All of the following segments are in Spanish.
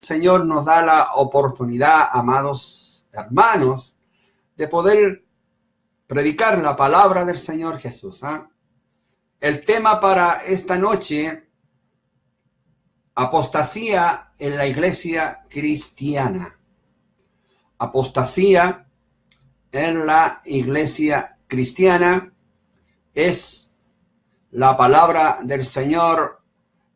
Señor nos da la oportunidad, amados hermanos, de poder predicar la palabra del Señor Jesús. El tema para esta noche, apostasía en la iglesia cristiana. Apostasía en la iglesia cristiana es la palabra del Señor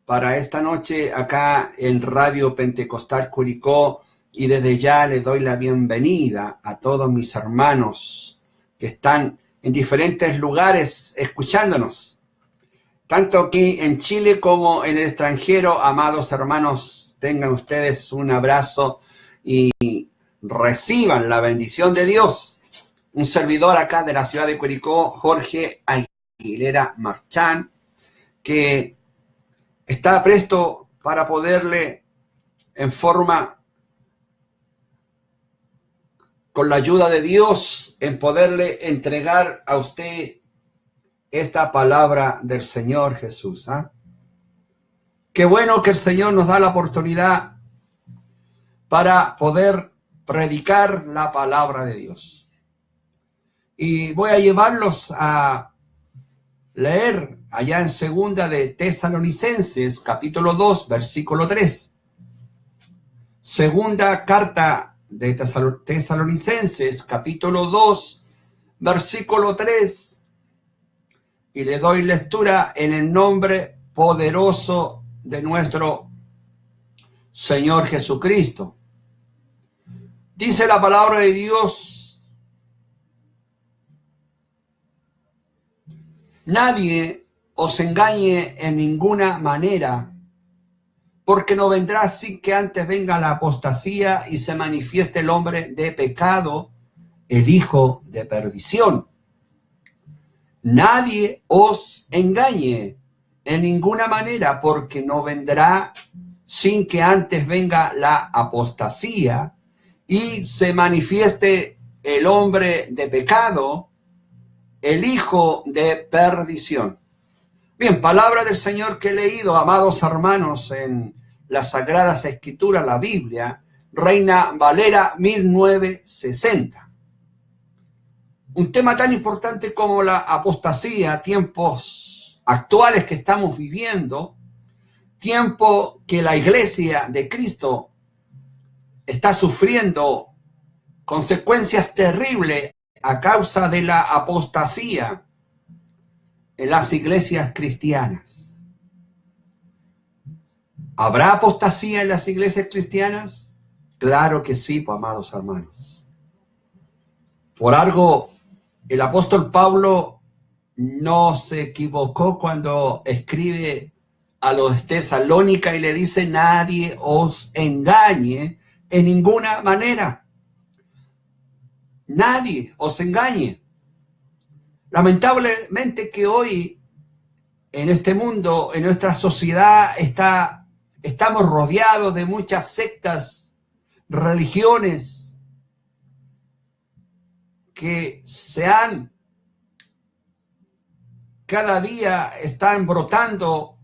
para esta noche acá en Radio Pentecostal Curicó, y desde ya les doy la bienvenida a todos mis hermanos que están en diferentes lugares escuchándonos, tanto aquí en Chile como en el extranjero. Amados hermanos, tengan ustedes un abrazo y reciban la bendición de Dios. Un servidor acá de la ciudad de Curicó, Jorge Aguilera Marchán, que está presto para poderle, en forma, con la ayuda de Dios, en poderle entregar a usted esta palabra del Señor Jesús. Qué bueno que el Señor nos da la oportunidad para poder predicar la palabra de Dios. Y voy a llevarlos a leer allá en segunda de Tesalonicenses, capítulo 2, versículo 3. Segunda carta de Tesalonicenses, capítulo 2, versículo 3. Y le doy lectura en el nombre poderoso de nuestro Señor Jesucristo. Dice la palabra de Dios: nadie os engañe en ninguna manera, porque no vendrá sin que antes venga la apostasía y se manifieste el hombre de pecado, el hijo de perdición. Nadie os engañe en ninguna manera, porque no vendrá sin que antes venga la apostasía y se manifieste el hombre de pecado, el hijo de perdición. Bien, palabra del Señor que he leído, amados hermanos, en las Sagradas Escrituras, la Biblia, Reina Valera 1960. Un tema tan importante como la apostasía, tiempos actuales que estamos viviendo, tiempo que la iglesia de Cristo está sufriendo consecuencias terribles a causa de la apostasía en las iglesias cristianas. ¿Habrá apostasía en las iglesias cristianas? Claro que sí, pues, amados hermanos. Por algo, el apóstol Pablo no se equivocó cuando escribe a los Tesalónica y le dice: nadie os engañe en ninguna manera. Nadie os engañe. Lamentablemente que hoy, en este mundo, en nuestra sociedad, estamos rodeados de muchas sectas, religiones, que cada día están brotando,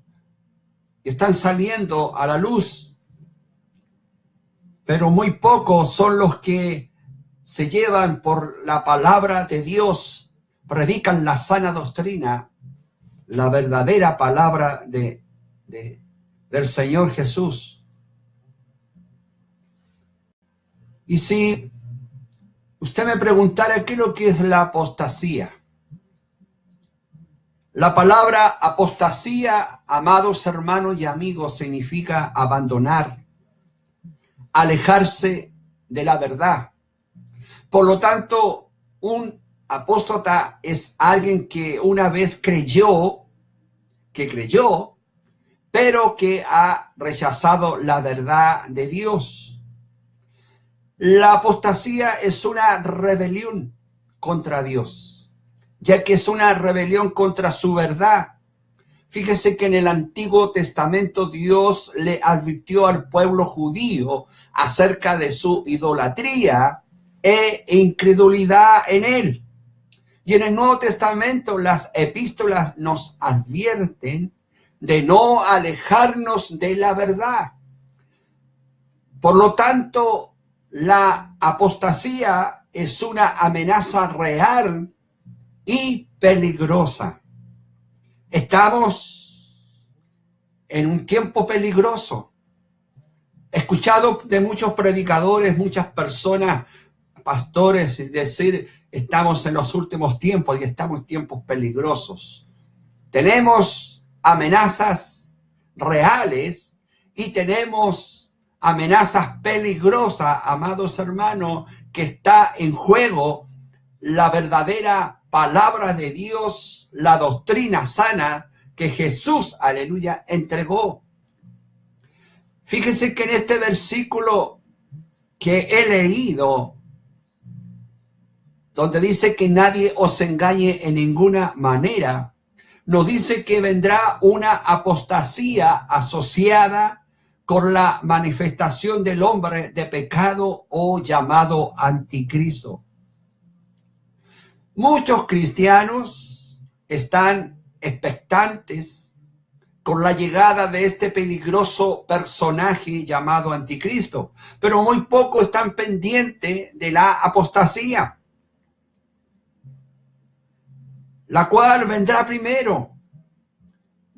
están saliendo a la luz, pero muy pocos son los que se llevan por la palabra de Dios, predican la sana doctrina, la verdadera palabra del Señor Jesús. Y si usted me preguntara qué es lo que es la apostasía, la palabra apostasía, amados hermanos y amigos, significa abandonar, alejarse de la verdad. Por lo tanto, un apóstata es alguien que una vez creyó, pero que ha rechazado la verdad de Dios. La apostasía es una rebelión contra Dios, ya que es una rebelión contra su verdad. Fíjese que en el Antiguo Testamento Dios le advirtió al pueblo judío acerca de su idolatría e incredulidad en él. Y en el Nuevo Testamento las epístolas nos advierten de no alejarnos de la verdad. Por lo tanto, la apostasía es una amenaza real y peligrosa. Estamos en un tiempo peligroso. He escuchado de muchos predicadores, muchas personas, pastores, decir, estamos en los últimos tiempos y estamos en tiempos peligrosos. Tenemos amenazas reales y tenemos amenazas peligrosas, amados hermanos, que está en juego la verdadera palabra de Dios, la doctrina sana que Jesús, aleluya, entregó. Fíjese que en este versículo que he leído, donde dice que nadie os engañe en ninguna manera, nos dice que vendrá una apostasía asociada con la manifestación del hombre de pecado o llamado anticristo. Muchos cristianos están expectantes con la llegada de este peligroso personaje llamado anticristo, pero muy pocos están pendientes de la apostasía, la cual vendrá primero.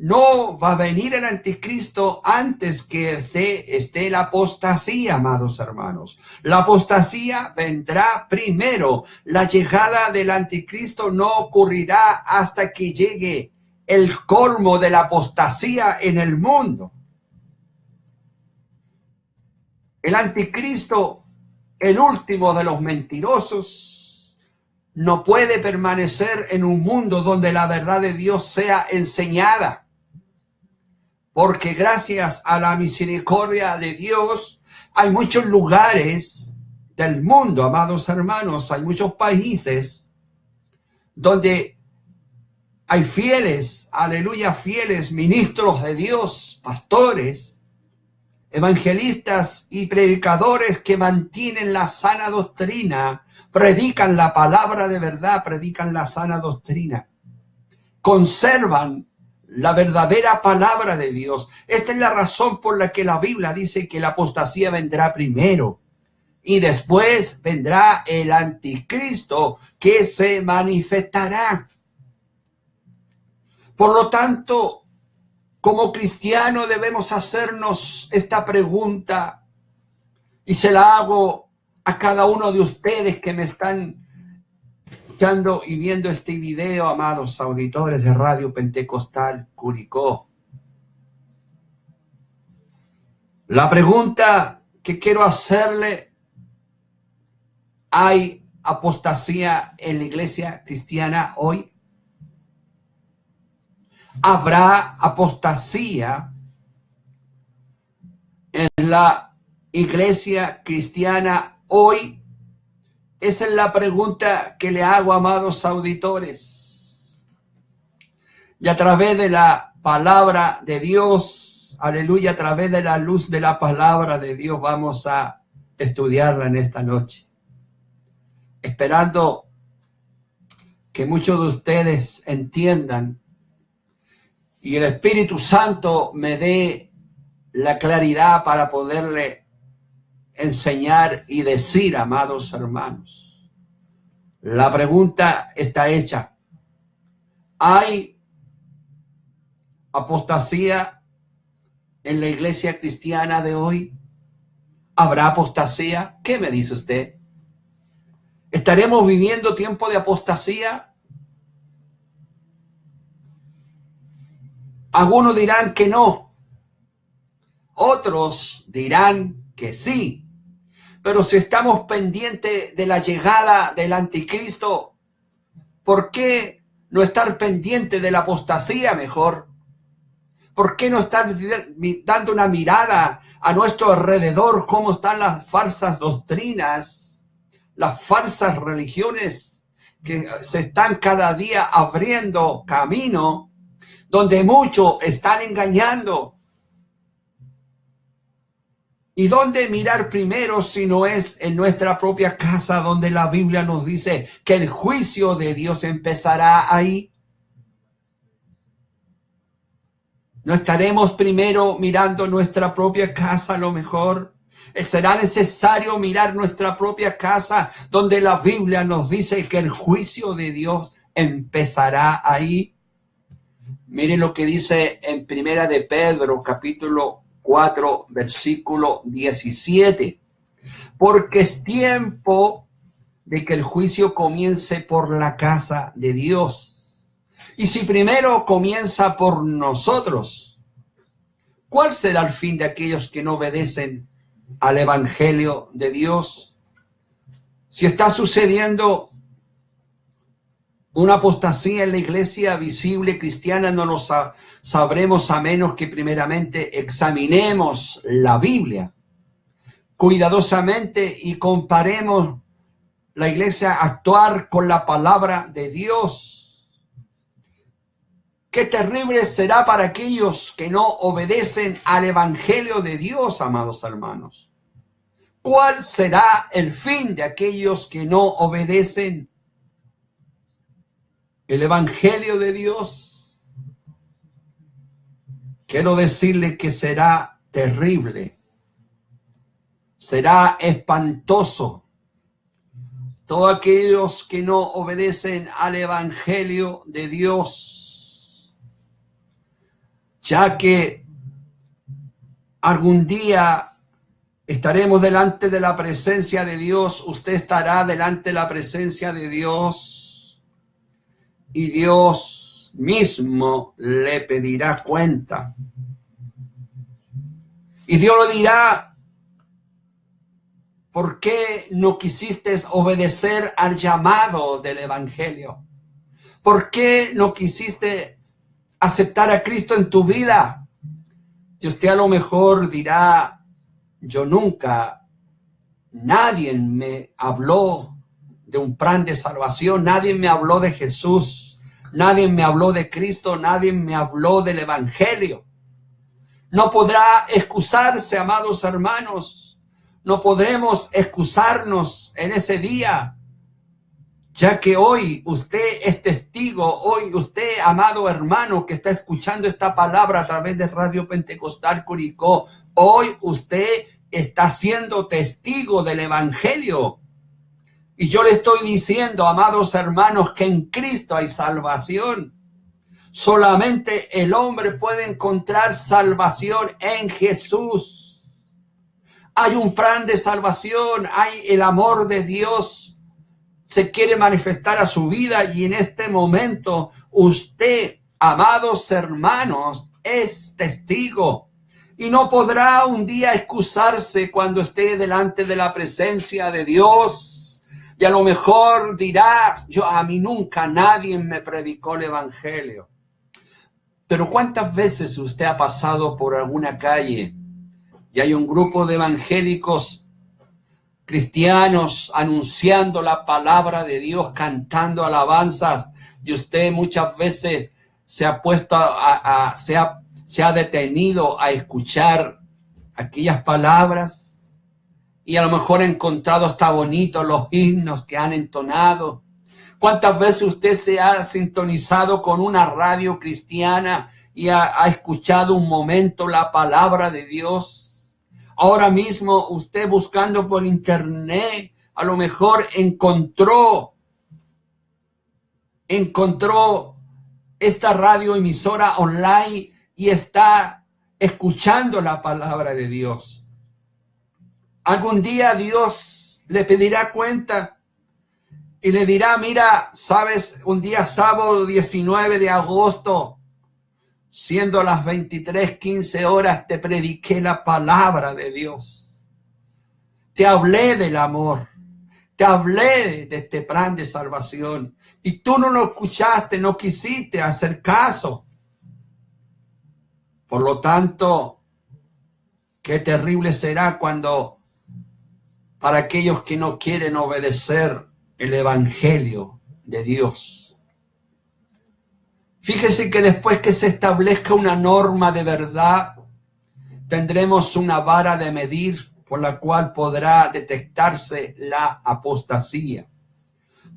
No va a venir el anticristo antes que esté la apostasía, amados hermanos. La apostasía vendrá primero. La llegada del anticristo no ocurrirá hasta que llegue el colmo de la apostasía en el mundo. El anticristo, el último de los mentirosos, no puede permanecer en un mundo donde la verdad de Dios sea enseñada. Porque gracias a la misericordia de Dios, hay muchos lugares del mundo, amados hermanos, hay muchos países donde hay fieles, aleluya, fieles ministros de Dios, pastores, evangelistas y predicadores que mantienen la sana doctrina, predican la palabra de verdad, predican la sana doctrina, conservan la verdadera palabra de Dios. Esta es la razón por la que la Biblia dice que la apostasía vendrá primero y después vendrá el anticristo que se manifestará. Por lo tanto, como cristianos debemos hacernos esta pregunta y se la hago a cada uno de ustedes que me están escuchando y viendo este video, amados auditores de Radio Pentecostal Curicó. La pregunta que quiero hacerle: ¿hay apostasía en la iglesia cristiana hoy? ¿Habrá apostasía en la iglesia cristiana hoy? Esa es la pregunta que le hago, amados auditores. Y a través de la palabra de Dios, aleluya, a través de la luz de la palabra de Dios, vamos a estudiarla en esta noche. Esperando que muchos de ustedes entiendan y el Espíritu Santo me dé la claridad para poderle enseñar y decir, amados hermanos. La pregunta está hecha. ¿Hay apostasía en la iglesia cristiana de hoy? ¿Habrá apostasía? ¿Qué me dice usted? ¿Estaremos viviendo tiempo de apostasía? Algunos dirán que no. Otros dirán que sí. Pero si estamos pendientes de la llegada del anticristo, ¿por qué no estar pendiente de la apostasía mejor? ¿Por qué no estar dando una mirada a nuestro alrededor, cómo están las falsas doctrinas, las falsas religiones que se están cada día abriendo camino, donde muchos están engañando? ¿Y dónde mirar primero si no es en nuestra propia casa, donde la Biblia nos dice que el juicio de Dios empezará ahí? ¿No estaremos primero mirando nuestra propia casa a lo mejor? Será necesario mirar nuestra propia casa, donde la Biblia nos dice que el juicio de Dios empezará ahí. Mire lo que dice en Primera de Pedro, capítulo 4, versículo 17. Porque es tiempo de que el juicio comience por la casa de Dios. Y si primero comienza por nosotros, ¿cuál será el fin de aquellos que no obedecen al Evangelio de Dios? Si está sucediendo una apostasía en la iglesia visible cristiana, no lo sabremos a menos que primeramente examinemos la Biblia cuidadosamente y comparemos la iglesia actuar con la palabra de Dios. Qué terrible será para aquellos que no obedecen al Evangelio de Dios, amados hermanos. ¿Cuál será el fin de aquellos que no obedecen el Evangelio de Dios? Quiero decirle que será terrible, será espantoso. Todos aquellos que no obedecen al Evangelio de Dios, ya que algún día estaremos delante de la presencia de Dios, usted estará delante de la presencia de Dios y Dios mismo le pedirá cuenta. Y Dios le dirá: ¿por qué no quisiste obedecer al llamado del Evangelio? ¿Por qué no quisiste aceptar a Cristo en tu vida? Y usted a lo mejor dirá: yo nunca, nadie me habló de un plan de salvación, nadie me habló de Jesús, nadie me habló de Cristo, nadie me habló del Evangelio. No podrá excusarse, amados hermanos. No podremos excusarnos en ese día, ya que hoy usted es testigo, hoy usted, amado hermano, que está escuchando esta palabra a través de Radio Pentecostal Curicó, hoy usted está siendo testigo del Evangelio. Y yo le estoy diciendo, amados hermanos, que en Cristo hay salvación. Solamente el hombre puede encontrar salvación en Jesús. Hay un plan de salvación, hay el amor de Dios, se quiere manifestar a su vida y en este momento usted, amados hermanos, es testigo y no podrá un día excusarse cuando esté delante de la presencia de Dios y a lo mejor dirá: a mí nunca nadie me predicó el Evangelio. Pero ¿cuántas veces usted ha pasado por alguna calle y hay un grupo de evangélicos cristianos anunciando la palabra de Dios, cantando alabanzas, y usted muchas veces se ha puesto se ha detenido a escuchar aquellas palabras y a lo mejor ha encontrado hasta bonitos los himnos que han entonado? ¿Cuántas veces usted se ha sintonizado con una radio cristiana y ha escuchado un momento la palabra de Dios? Ahora mismo usted buscando por internet, a lo mejor encontró esta radioemisora online y está escuchando la palabra de Dios. Algún día Dios le pedirá cuenta y le dirá: mira, sabes, un día sábado 19 de agosto, siendo las 23:15 horas, te prediqué la palabra de Dios. Te hablé del amor. Te hablé de este plan de salvación. Y tú no lo escuchaste, no quisiste hacer caso. Por lo tanto, qué terrible será cuando, para aquellos que no quieren obedecer el Evangelio de Dios. Fíjese que después que se establezca una norma de verdad, tendremos una vara de medir por la cual podrá detectarse la apostasía.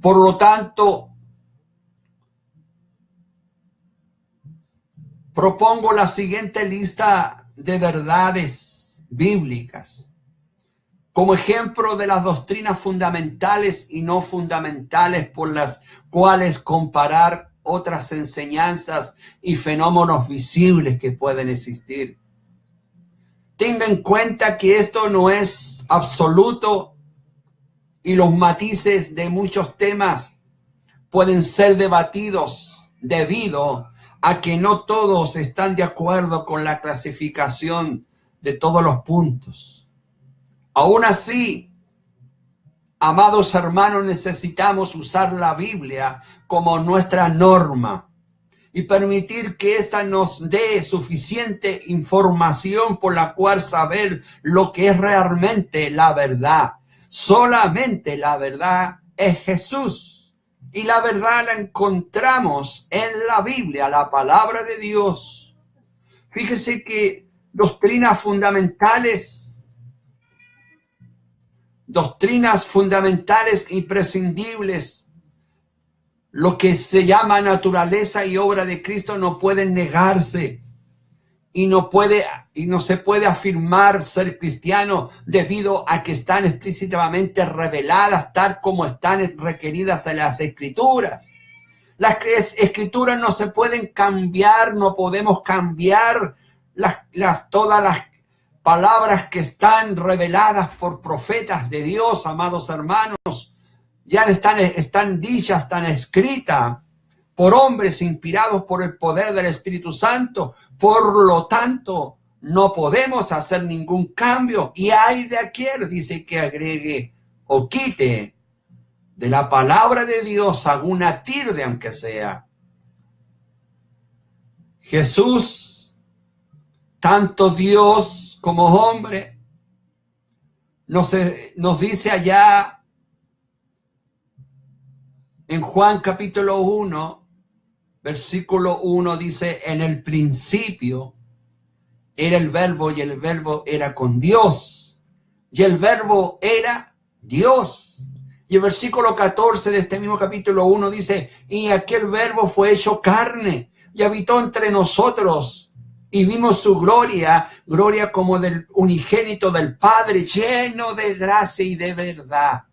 Por lo tanto, propongo la siguiente lista de verdades bíblicas como ejemplo de las doctrinas fundamentales y no fundamentales por las cuales comparar otras enseñanzas y fenómenos visibles que pueden existir. Tenga en cuenta que esto no es absoluto y los matices de muchos temas pueden ser debatidos debido a que no todos están de acuerdo con la clasificación de todos los puntos. Aún así, amados hermanos, necesitamos usar la Biblia como nuestra norma y permitir que ésta nos dé suficiente información por la cual saber lo que es realmente la verdad. Solamente la verdad es Jesús. Y la verdad la encontramos en la Biblia, la palabra de Dios. Fíjese que doctrinas fundamentales imprescindibles, lo que se llama naturaleza y obra de Cristo no pueden negarse y no se puede afirmar ser cristiano debido a que están explícitamente reveladas tal como están requeridas en las Escrituras. Las Escrituras no se pueden cambiar, no podemos cambiar todas las palabras que están reveladas por profetas de Dios, amados hermanos. Ya están dichas, están escritas por hombres inspirados por el poder del Espíritu Santo. Por lo tanto, no podemos hacer ningún cambio. Y hay de aquel, dice, que agregue o quite de la palabra de Dios alguna tilde, aunque sea. Jesús, tanto Dios como hombre, nos dice allá en Juan capítulo 1, versículo 1, dice: en el principio era el verbo y el verbo era con Dios y el verbo era Dios. Y el versículo 14 de este mismo capítulo 1 dice: y aquel verbo fue hecho carne y habitó entre nosotros y vimos su gloria, gloria como del unigénito del Padre, lleno de gracia y de verdad.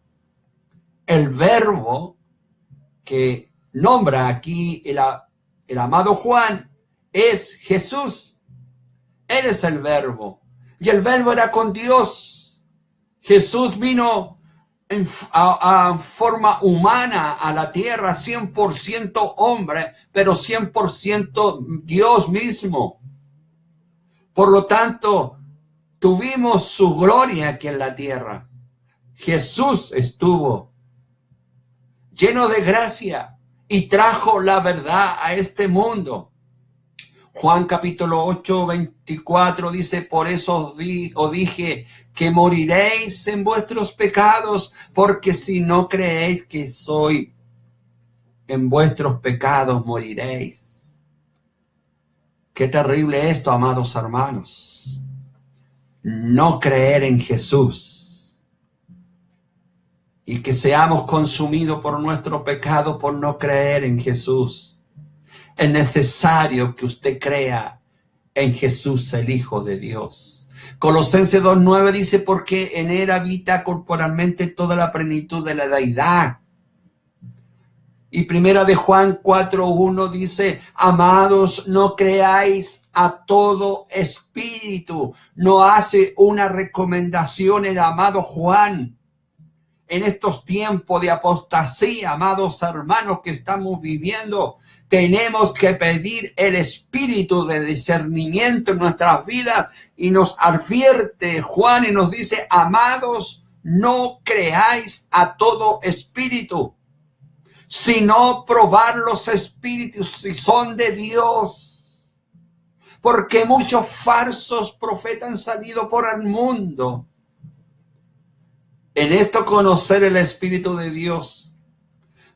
El verbo que nombra aquí el amado Juan es Jesús. Él es el verbo. Y el verbo era con Dios. Jesús vino a forma humana a la tierra, 100% hombre, pero 100% Dios mismo. Por lo tanto, tuvimos su gloria aquí en la tierra. Jesús estuvo lleno de gracia y trajo la verdad a este mundo. Juan capítulo 8, 24 dice: por eso os dije que moriréis en vuestros pecados, porque si no creéis que soy, en vuestros pecados moriréis. Qué terrible esto, amados hermanos. No creer en Jesús y que seamos consumidos por nuestro pecado por no creer en Jesús. Es necesario que usted crea en Jesús, el Hijo de Dios. Colosenses 2:9 dice: porque en él habita corporalmente toda la plenitud de la deidad. Y primera de Juan 4:1 dice: amados, no creáis a todo espíritu. No hace una recomendación el amado Juan. En estos tiempos de apostasía, amados hermanos, que estamos viviendo, tenemos que pedir el espíritu de discernimiento en nuestras vidas. Y nos advierte Juan y nos dice: amados, no creáis a todo espíritu, sino probar los espíritus si son de Dios. Porque muchos falsos profetas han salido por el mundo. En esto conocer el Espíritu de Dios.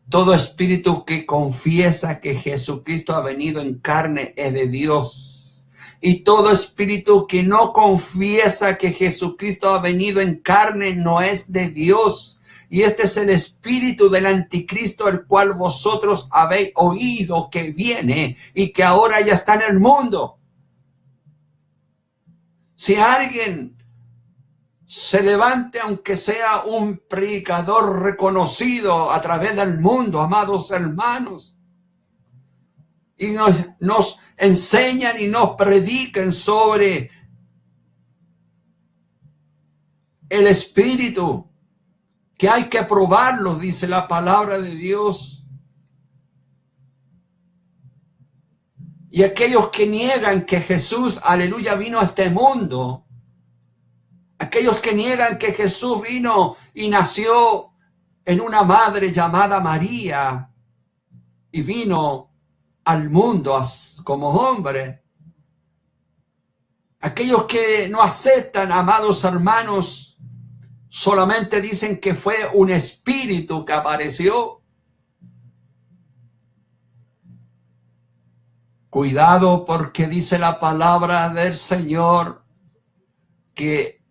Todo espíritu que confiesa que Jesucristo ha venido en carne es de Dios. Y todo espíritu que no confiesa que Jesucristo ha venido en carne no es de Dios. Y este es el espíritu del anticristo, el cual vosotros habéis oído que viene y que ahora ya está en el mundo. Si alguien se levante, aunque sea un predicador reconocido a través del mundo, amados hermanos, y nos enseñan y nos prediquen sobre el Espíritu, que hay que probarlo, dice la palabra de Dios. Y aquellos que niegan que Jesús, aleluya, vino a este mundo, aquellos que niegan que Jesús vino y nació en una madre llamada María y vino al mundo como hombre, aquellos que no aceptan, amados hermanos, solamente dicen que fue un espíritu que apareció. Cuidado, porque dice la palabra del Señor que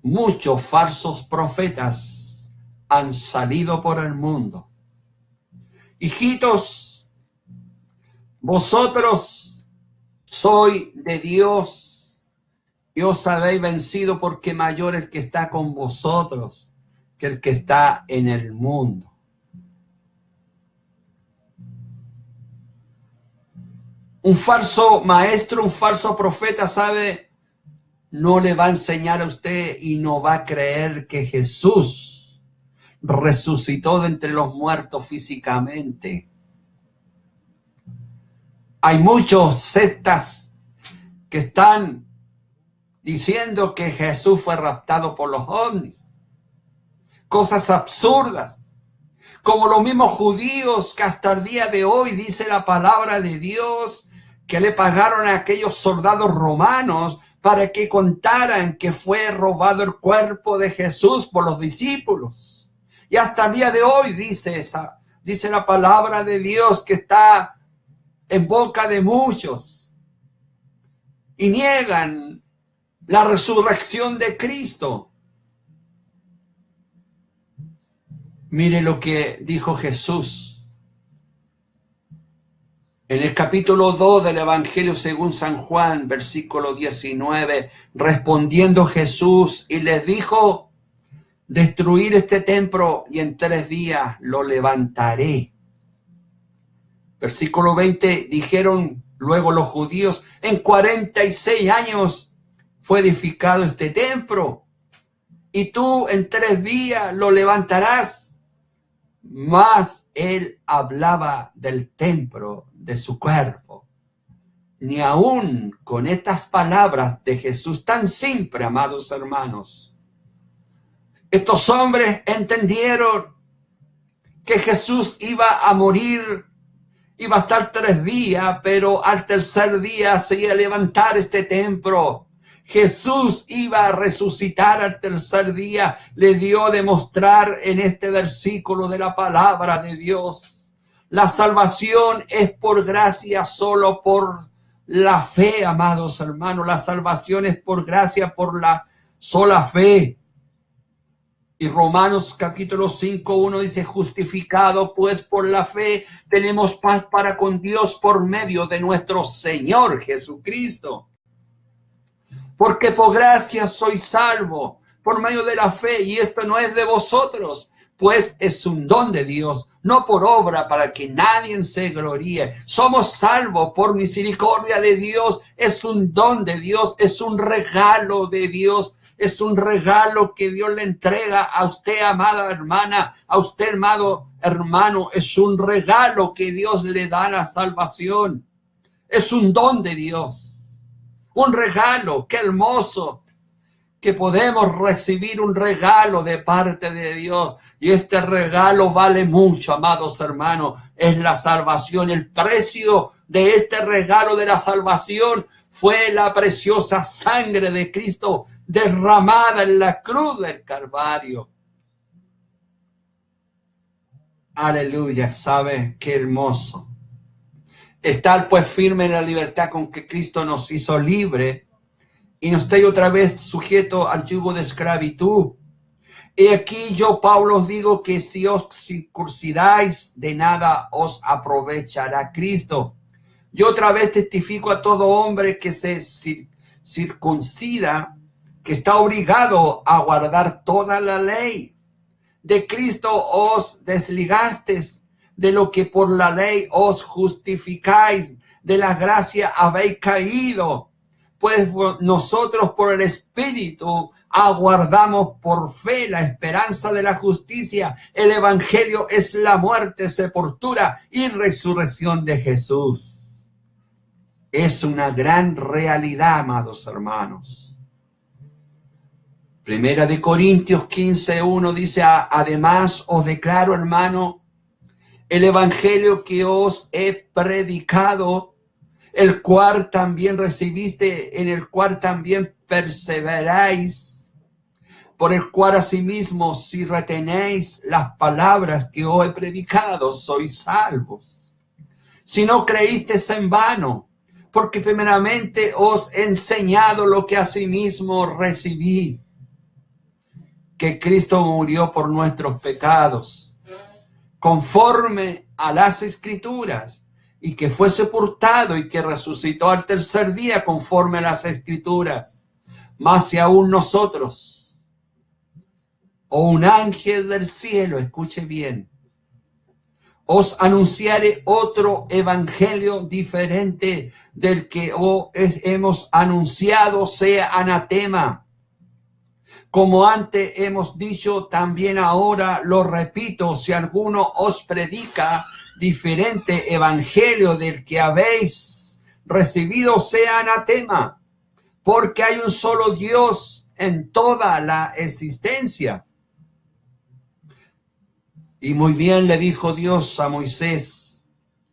muchos falsos profetas han salido por el mundo. Hijitos, vosotros sois de Dios y os habéis vencido, porque mayor el que está con vosotros que el que está en el mundo. Un falso maestro, un falso profeta, ¿sabe? No le va a enseñar a usted y no va a creer que Jesús resucitó de entre los muertos físicamente. Hay muchos sectas que están diciendo que Jesús fue raptado por los ovnis. Cosas absurdas. Como los mismos judíos que hasta el día de hoy dice la palabra de Dios que le pagaron a aquellos soldados romanos para que contaran que fue robado el cuerpo de Jesús por los discípulos. Y hasta el día de hoy dice la palabra de Dios que está en boca de muchos y niegan la resurrección de Cristo. Mire lo que dijo Jesús en el capítulo 2 del Evangelio según San Juan, versículo 19, respondiendo Jesús y les dijo: destruir este templo y en 3 días lo levantaré. Versículo 20, dijeron luego los judíos: en 46 años fue edificado este templo y tú en 3 días lo levantarás. Mas él hablaba del templo de su cuerpo. Ni aún con estas palabras de Jesús tan simple, amados hermanos, estos hombres entendieron que Jesús iba a morir, iba a estar 3 días, pero al tercer día se iba a levantar este templo. Jesús iba a resucitar al tercer día. Le dio a demostrar en este versículo de la palabra de Dios. La salvación es por gracia, solo por la fe, amados hermanos. La salvación es por gracia, por la sola fe. Y Romanos capítulo 5:1 dice: justificado pues por la fe, tenemos paz para con Dios por medio de nuestro Señor Jesucristo. Porque por gracia sois salvo, por medio de la fe, y esto no es de vosotros, pues es un don de Dios, no por obra, para que nadie se gloríe. Somos salvos por misericordia de Dios, es un don de Dios, es un regalo de Dios, es un regalo que Dios le entrega a usted, amada hermana, a usted, amado hermano, es un regalo que Dios le da a la salvación, es un don de Dios. Un regalo, qué hermoso que podemos recibir un regalo de parte de Dios. Y este regalo vale mucho, amados hermanos. Es la salvación. El precio de este regalo de la salvación fue la preciosa sangre de Cristo derramada en la cruz del Calvario. Aleluya, ¿sabe qué hermoso? Estar pues firme en la libertad con que Cristo nos hizo libre y no esté otra vez sujeto al yugo de esclavitud. Y aquí yo, Pablo, os digo que si os circuncidáis, de nada os aprovechará Cristo. Yo otra vez testifico a todo hombre que se circuncida, que está obligado a guardar toda la ley. De Cristo os desligasteis, de lo que por la ley os justificáis, de la gracia habéis caído. Pues nosotros por el Espíritu aguardamos por fe la esperanza de la justicia. El Evangelio es la muerte, sepultura y resurrección de Jesús. Es una gran realidad, amados hermanos. Primera de Corintios 15:1 dice, además os declaro, hermano, el Evangelio que os he predicado, el cual también recibiste, en el cual también perseveráis, por el cual asimismo, si retenéis las palabras que os he predicado, sois salvos. Si no creísteis en vano, porque primeramente os he enseñado lo que asimismo recibí, que Cristo murió por nuestros pecados, conforme a las Escrituras, y que fue sepultado y que resucitó al tercer día conforme a las Escrituras. Más si aún nosotros, o un ángel del cielo, escuche bien, os anunciaré otro evangelio diferente del que hemos anunciado, sea anatema. Como antes hemos dicho, también ahora lo repito, si alguno os predica diferente evangelio del que habéis recibido, sea anatema, porque hay un solo Dios en toda la existencia. Y muy bien le dijo Dios a Moisés,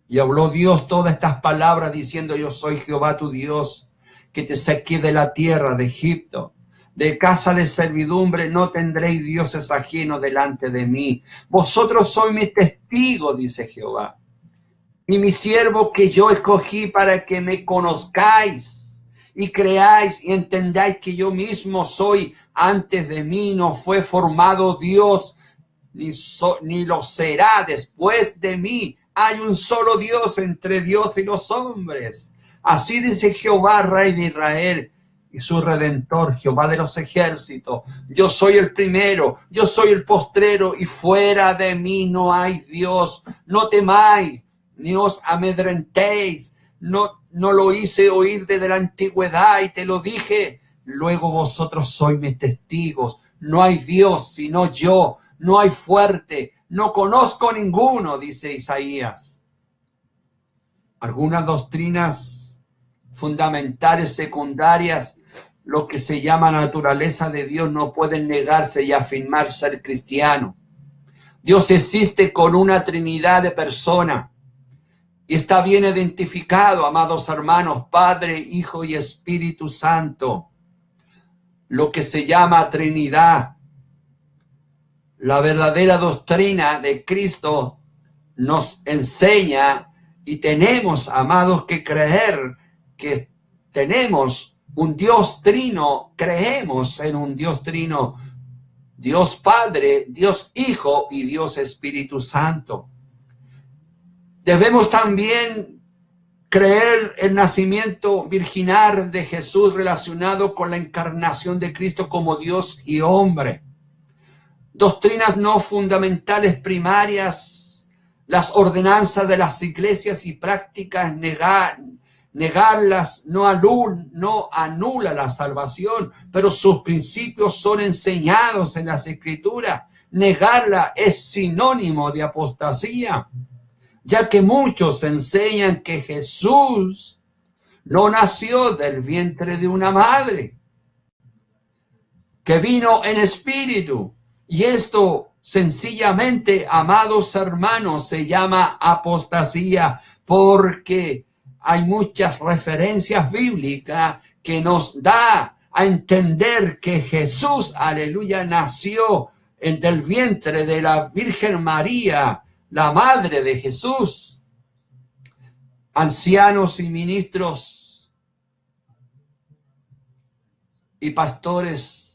y habló Dios todas estas palabras diciendo, yo soy Jehová tu Dios, que te saqué de la tierra de Egipto. De casa de servidumbre no tendréis dioses ajenos delante de mí. Vosotros sois mis testigos, dice Jehová, y mi siervo que yo escogí para que me conozcáis y creáis y entendáis que yo mismo soy. Antes de mí no fue formado Dios, ni lo será después de mí. Hay un solo Dios entre Dios y los hombres. Así dice Jehová, Rey de Israel, y su Redentor, Jehová de los ejércitos. Yo soy el primero, yo soy el postrero, y fuera de mí no hay Dios. No temáis, ni os amedrentéis. No lo hice oír desde la antigüedad, y te lo dije. Luego vosotros sois mis testigos. No hay Dios sino yo. No hay fuerte. No conozco ninguno, dice Isaías. Algunas doctrinas fundamentales secundarias, lo que se llama naturaleza de Dios, no pueden negarse y afirmar ser cristiano. Dios existe con una trinidad de personas y está bien identificado, amados hermanos, Padre, Hijo y Espíritu Santo, lo que se llama Trinidad. La verdadera doctrina de Cristo nos enseña, y tenemos, amados, que creer que tenemos un Dios trino, creemos en un Dios trino, Dios Padre, Dios Hijo y Dios Espíritu Santo. Debemos también creer el nacimiento virginal de Jesús relacionado con la encarnación de Cristo como Dios y hombre. Doctrinas no fundamentales primarias, las ordenanzas de las iglesias y prácticas negarlas no anula la salvación, pero sus principios son enseñados en las Escrituras. Negarla es sinónimo de apostasía, ya que muchos enseñan que Jesús no nació del vientre de una madre, que vino en espíritu. Y esto sencillamente, amados hermanos, se llama apostasía, porque hay muchas referencias bíblicas que nos da a entender que Jesús, aleluya, nació del vientre de la Virgen María, la madre de Jesús. Ancianos y ministros y pastores,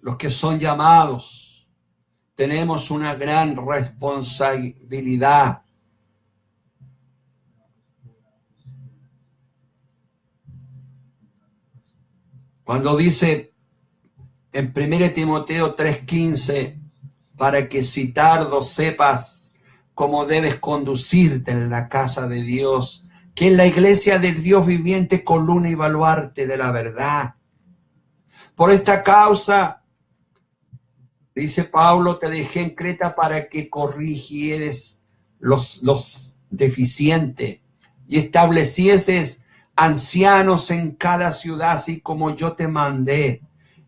los que son llamados, tenemos una gran responsabilidad. Cuando dice en 1 Timoteo 3:15, para que si tardo sepas cómo debes conducirte en la casa de Dios, que en la iglesia del Dios viviente, columna y baluarte de la verdad. Por esta causa, dice Pablo, te dejé en Creta para que corrigieres los deficientes y establecieses ancianos en cada ciudad, así como yo te mandé.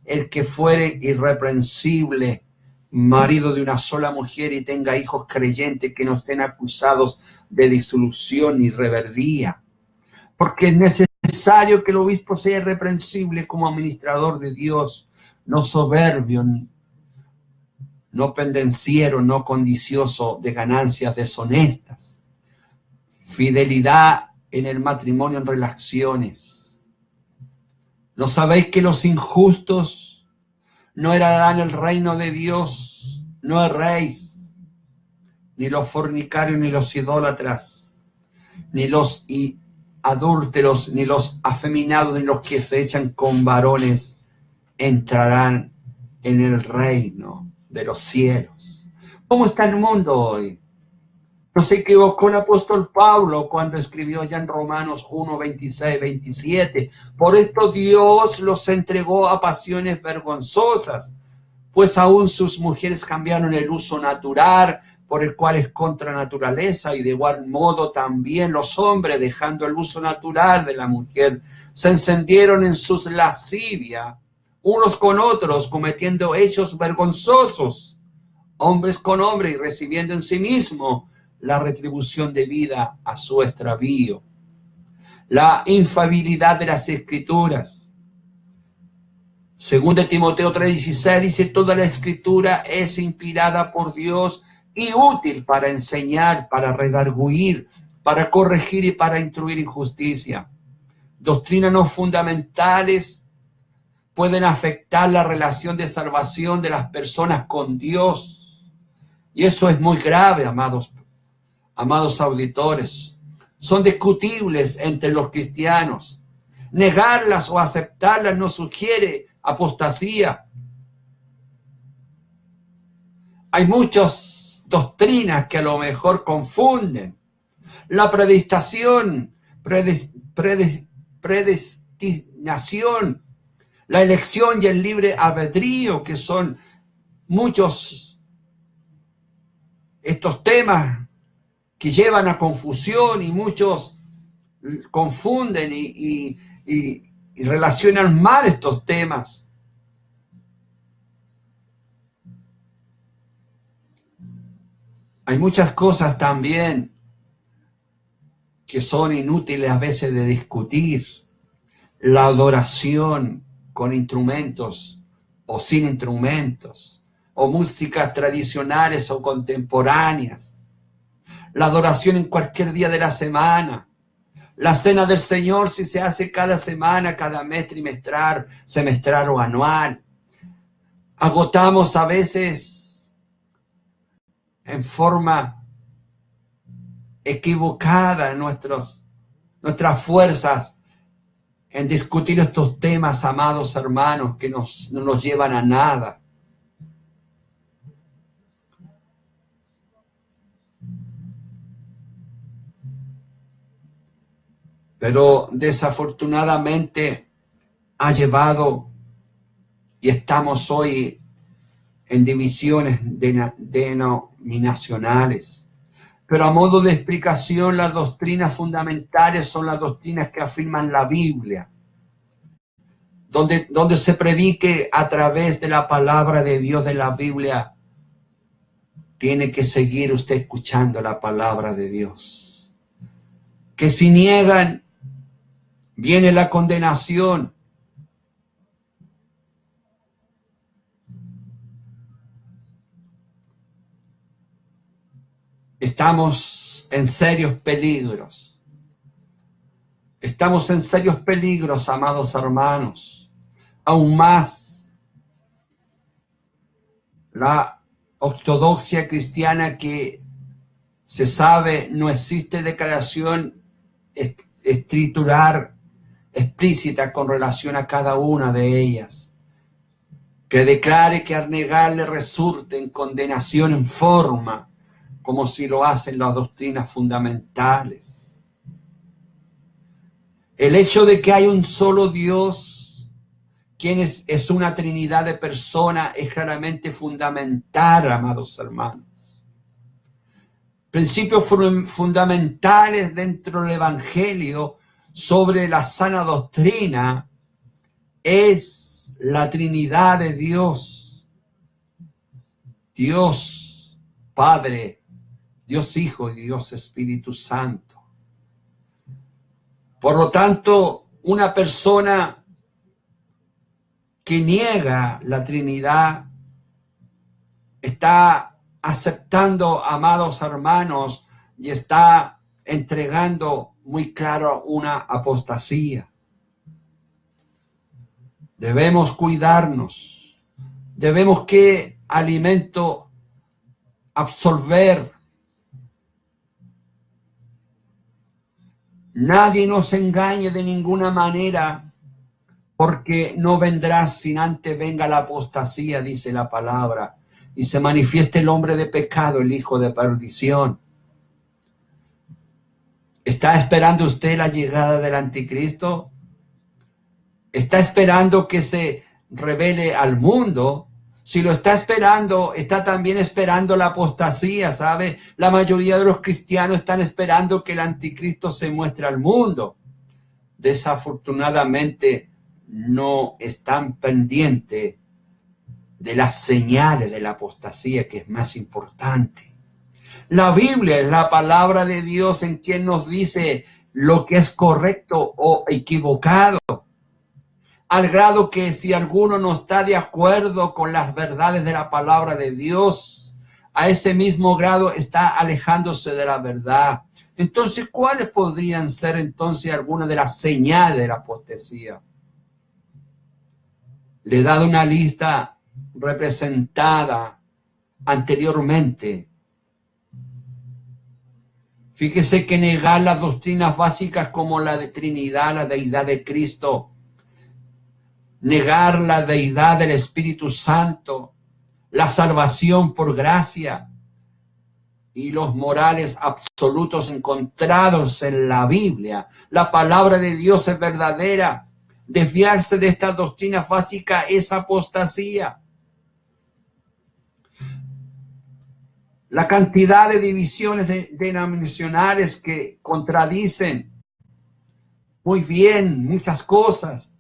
El que fuere irreprensible, marido de una sola mujer y tenga hijos creyentes que no estén acusados de disolución ni reverdía. Porque es necesario que el obispo sea irreprensible como administrador de Dios, no soberbio, no pendenciero, no codicioso de ganancias deshonestas. Fidelidad en el matrimonio, en relaciones. ¿No sabéis que los injustos no heredarán el reino de Dios? No erréis, ni los fornicarios, ni los idólatras, ni los adúlteros, ni los afeminados, ni los que se echan con varones entrarán en el reino de los cielos. ¿Cómo está el mundo hoy? No se equivocó el apóstol Pablo cuando escribió ya en Romanos 1, 26, 27. Por esto Dios los entregó a pasiones vergonzosas, pues aún sus mujeres cambiaron el uso natural, por el cual es contra naturaleza, y de igual modo también los hombres, dejando el uso natural de la mujer, se encendieron en sus lascivias, unos con otros, cometiendo hechos vergonzosos, hombres con hombres, y recibiendo en sí mismo la retribución debida a su extravío. La infalibilidad de las Escrituras. Según de Timoteo 3:16 dice, toda la Escritura es inspirada por Dios y útil para enseñar, para redarguir, para corregir y para instruir en justicia. Doctrinas no fundamentales pueden afectar la relación de salvación de las personas con Dios. Y eso es muy grave, amados auditores. Son discutibles entre los cristianos. Negarlas o aceptarlas no sugiere apostasía. Hay muchas doctrinas que a lo mejor confunden. La predestinación, la elección y el libre albedrío, que son muchos estos temas que llevan a confusión, y muchos confunden y relacionan mal estos temas. Hay muchas cosas también que son inútiles a veces de discutir. La adoración con instrumentos o sin instrumentos, o músicas tradicionales o contemporáneas. La adoración en cualquier día de la semana. La cena del Señor, si se hace cada semana, cada mes, trimestral, semestral o anual. Agotamos a veces en forma equivocada nuestras fuerzas en discutir estos temas, amados hermanos, que no nos llevan a nada. Pero desafortunadamente ha llevado, y estamos hoy en divisiones denominacionales. Pero a modo de explicación, las doctrinas fundamentales son las doctrinas que afirman la Biblia, donde se predique a través de la palabra de Dios de la Biblia. Tiene que seguir usted escuchando la palabra de Dios. Que si niegan, viene la condenación. Estamos en serios peligros. Estamos en serios peligros, amados hermanos. Aún más, la ortodoxia cristiana, que se sabe no existe declaración escritural explícita con relación a cada una de ellas, que declare que al negarle resulte en condenación en forma, como si lo hacen las doctrinas fundamentales. El hecho de que hay un solo Dios, quien es una trinidad de personas, es claramente fundamental, amados hermanos. Principios fundamentales dentro del Evangelio sobre la sana doctrina es la Trinidad de Dios. Dios Padre, Dios Hijo y Dios Espíritu Santo. Por lo tanto, una persona que niega la Trinidad está aceptando, amados hermanos, y está entregando muy claro una apostasía. Debemos cuidarnos, debemos qué alimento absorber. Nadie nos engañe de ninguna manera, porque no vendrá sin antes venga la apostasía, dice la palabra, y se manifieste el hombre de pecado, el hijo de perdición. ¿Está esperando usted la llegada del anticristo? ¿Está esperando que se revele al mundo? Si lo está esperando, está también esperando la apostasía, ¿sabe? La mayoría de los cristianos están esperando que el anticristo se muestre al mundo. Desafortunadamente, no están pendientes de las señales de la apostasía, que es más importante. La Biblia es la palabra de Dios en quien nos dice lo que es correcto o equivocado, al grado que si alguno no está de acuerdo con las verdades de la palabra de Dios, a ese mismo grado está alejándose de la verdad. Entonces, ¿cuáles podrían ser entonces algunas de las señales de la apostasía? Le he dado una lista representada anteriormente. Fíjese que negar las doctrinas básicas como la de Trinidad, la deidad de Cristo, negar la deidad del Espíritu Santo, la salvación por gracia y los morales absolutos encontrados en la Biblia. La palabra de Dios es verdadera. Desviarse de estas doctrinas básicas es apostasía. La cantidad de divisiones denominacionales que contradicen muy bien muchas cosas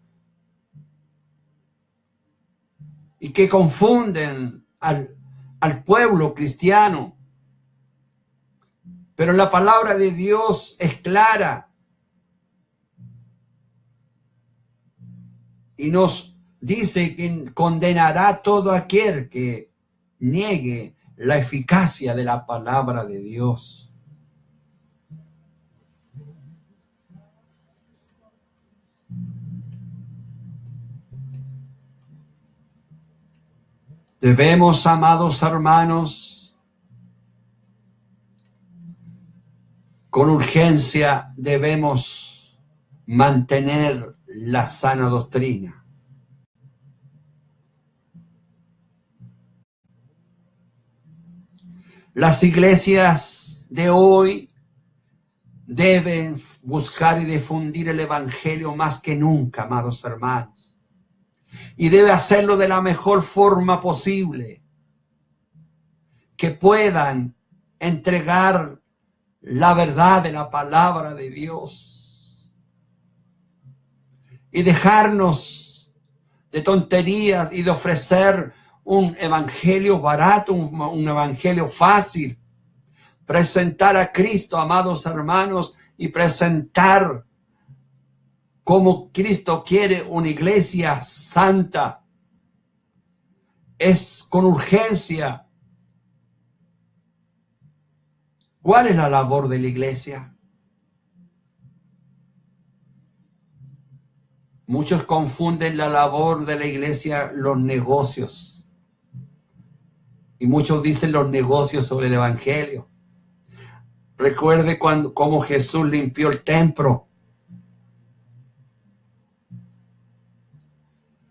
y que confunden al pueblo cristiano. Pero la palabra de Dios es clara y nos dice que condenará a todo aquel que niegue la eficacia de la palabra de Dios. Debemos, amados hermanos, con urgencia debemos mantener la sana doctrina. Las iglesias de hoy deben buscar y difundir el evangelio más que nunca, amados hermanos. Y debe hacerlo de la mejor forma posible. Que puedan entregar la verdad de la palabra de Dios. Y dejarnos de tonterías y de ofrecer un evangelio barato, un evangelio fácil. Presentar a Cristo, amados hermanos, y presentar como Cristo quiere una iglesia santa. Es con urgencia. ¿Cuál es la labor de la iglesia? Muchos confunden la labor de la iglesia, los negocios. Y muchos dicen los negocios sobre el evangelio. Recuerde cómo Jesús limpió el templo.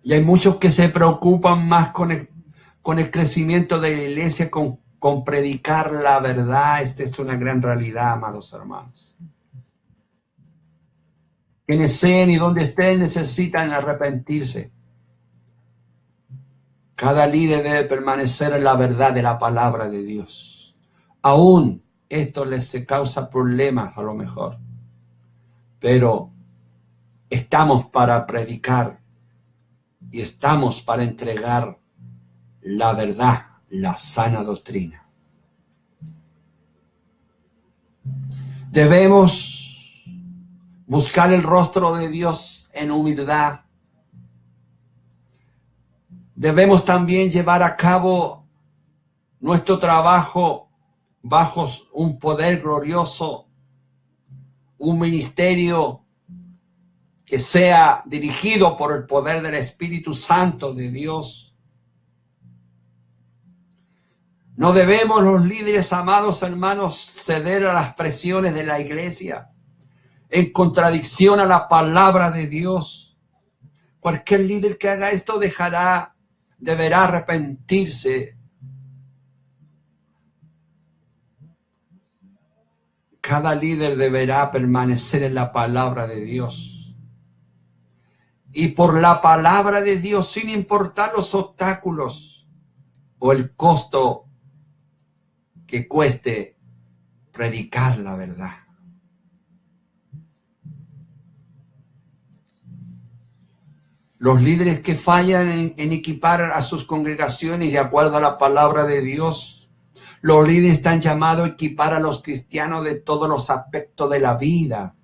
Y hay muchos que se preocupan más con el crecimiento de la iglesia, con predicar la verdad. Esta es una gran realidad, amados hermanos. Quienes sean y donde estén necesitan arrepentirse. Cada líder debe permanecer en la verdad de la palabra de Dios. Aún esto les causa problemas a lo mejor. Pero estamos para predicar y estamos para entregar la verdad, la sana doctrina. Debemos buscar el rostro de Dios en humildad. Debemos también llevar a cabo nuestro trabajo bajo un poder glorioso, un ministerio que sea dirigido por el poder del Espíritu Santo de Dios. No debemos los líderes, amados hermanos, ceder a las presiones de la iglesia en contradicción a la palabra de Dios. Cualquier líder que haga esto deberá arrepentirse. Cada líder deberá permanecer en la palabra de Dios. Y por la palabra de Dios, sin importar los obstáculos o el costo que cueste predicar la verdad. Los líderes que fallan en equipar a sus congregaciones de acuerdo a la palabra de Dios, los líderes están llamados a equipar a los cristianos de todos los aspectos de la vida,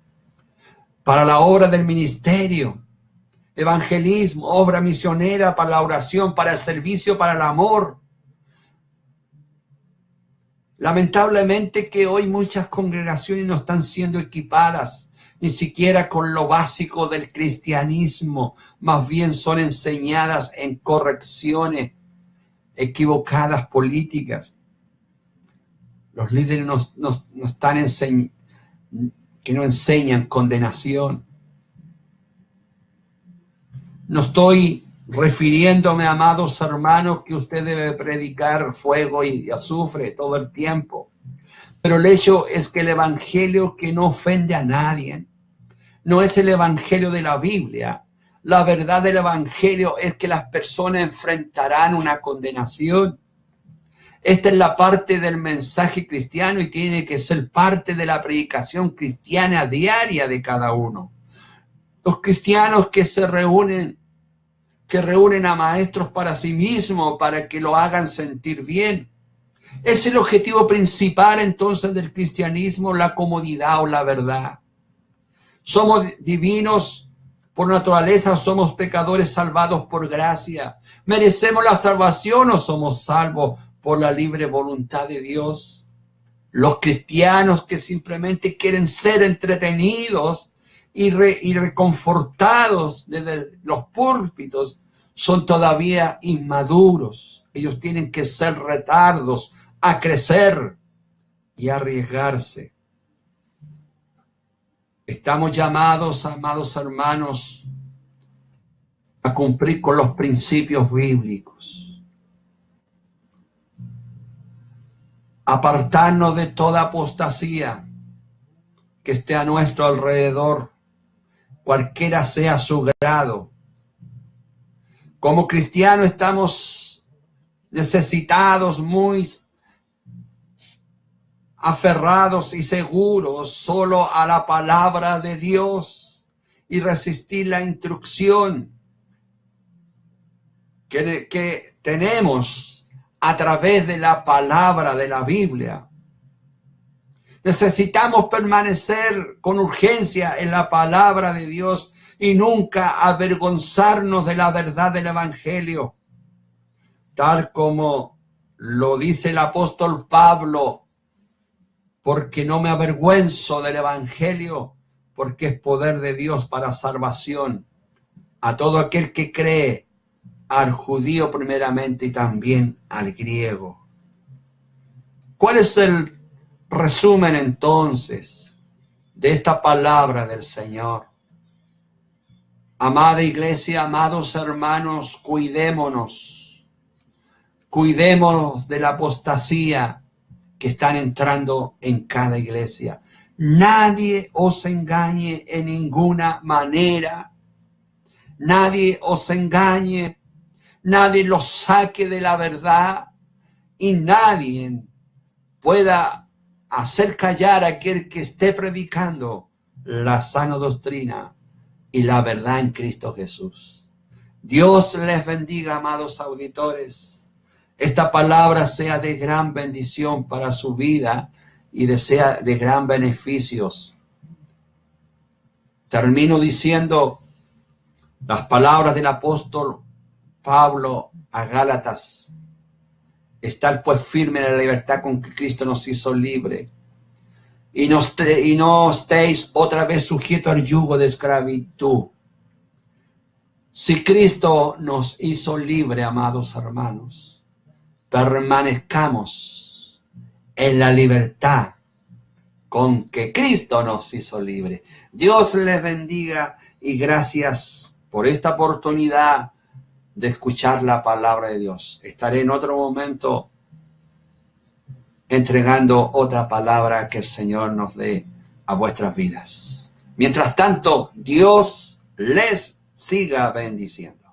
para la obra del ministerio, evangelismo, obra misionera, para la oración, para el servicio, para el amor. Lamentablemente que hoy muchas congregaciones no están siendo equipadas ni siquiera con lo básico del cristianismo, más bien son enseñadas en correcciones equivocadas políticas. Los líderes que no enseñan condenación. No estoy refiriéndome, amados hermanos, que usted debe predicar fuego y azufre todo el tiempo. Pero el hecho es que el evangelio que no ofende a nadie no es el evangelio de la Biblia. La verdad del evangelio es que las personas enfrentarán una condenación. Esta es la parte del mensaje cristiano y tiene que ser parte de la predicación cristiana diaria de cada uno. Los cristianos que reúnen a maestros para sí mismos, para que lo hagan sentir bien. Es el objetivo principal entonces del cristianismo, la comodidad o la verdad. Somos divinos por naturaleza, somos pecadores salvados por gracia. ¿Merecemos la salvación o somos salvos por la libre voluntad de Dios? Los cristianos que simplemente quieren ser entretenidos y reconfortados desde los púlpitos son todavía inmaduros. Ellos tienen que ser retados a crecer y arriesgarse. Estamos llamados, amados hermanos, a cumplir con los principios bíblicos. Apartarnos de toda apostasía que esté a nuestro alrededor, cualquiera sea su grado. Como cristianos estamos necesitados, muy aferrados y seguros solo a la palabra de Dios y resistir la instrucción que tenemos a través de la palabra de la Biblia. Necesitamos permanecer con urgencia en la palabra de Dios y nunca avergonzarnos de la verdad del evangelio, tal como lo dice el apóstol Pablo. Porque no me avergüenzo del evangelio, porque es poder de Dios para salvación a todo aquel que cree, al judío primeramente y también al griego. ¿Cuál es el resumen entonces de esta palabra del Señor? Amada iglesia, amados hermanos, cuidémonos de la apostasía que están entrando en cada iglesia. Nadie os engañe en ninguna manera. Nadie os engañe. Nadie los saque de la verdad. Y nadie pueda hacer callar a aquel que esté predicando la sana doctrina y la verdad en Cristo Jesús. Dios les bendiga, amados auditores. Esta palabra sea de gran bendición para su vida y sea de gran beneficios. Termino diciendo las palabras del apóstol Pablo a Gálatas. Estad pues firme en la libertad con que Cristo nos hizo libre. Y no estéis otra vez sujetos al yugo de esclavitud. Si Cristo nos hizo libre, amados hermanos, permanezcamos en la libertad con que Cristo nos hizo libre. Dios les bendiga y gracias por esta oportunidad de escuchar la palabra de Dios. Estaré en otro momento entregando otra palabra que el Señor nos dé a vuestras vidas. Mientras tanto, Dios les siga bendiciendo.